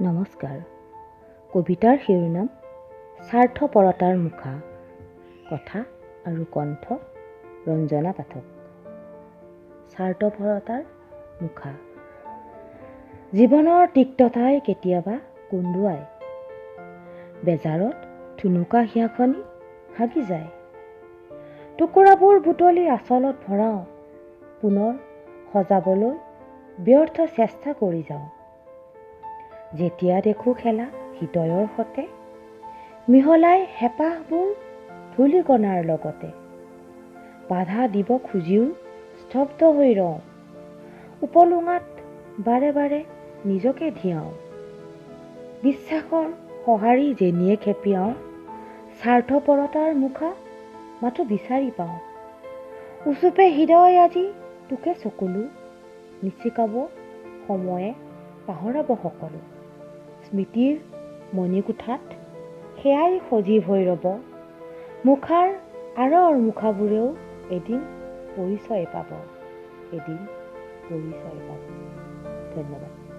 নমস্কাৰ। কবিতাৰ শিৰোনাম স্বাৰ্থপৰতাৰ মুখা। কথা আৰু কণ্ঠ ৰঞ্জনা পাঠক। স্বাৰ্থপৰতাৰ মুখা। জীৱনৰ তিক্ততাই কেতিয়াবা কন্দুৱায়, বেজাৰত থুনুকা হিয়াখনি হাগি যায়। টুকুৰাবোৰ বুটলি আঁচলত ভৰাওঁ, পুনৰ সজাবলৈ ব্যৰ্থ চেষ্টা কৰি যাওঁ। যেতিয়া দেখোঁ খেলা হৃদয়ৰ সতে, মিহলাই হেঁপাহবোৰ ধূলিকণাৰ লগতে। বাধা দিব খুজিও স্তব্ধ হৈ ৰওঁ, উপলুঙাত বাৰে বাৰে নিজকে ধিয়াওঁ। বিশ্বাসৰ সঁহাৰি যেনিয়ে খেপিয়াওঁ, স্বাৰ্থপৰতাৰ মুখা মাথো বিচাৰি পাওঁ। উচুপে হৃদয় আজি তোকে চকুলো, নিচিকাব সময়ে পাহৰাব সকলো। স্মৃতিৰ মণিকোঠাত সেয়াই সজীৱ হৈ ৰ'ব, মুখাৰ আঁৰৰ মুখাবোৰেও এদিন পৰিচয় পাব, ধন্যবাদ।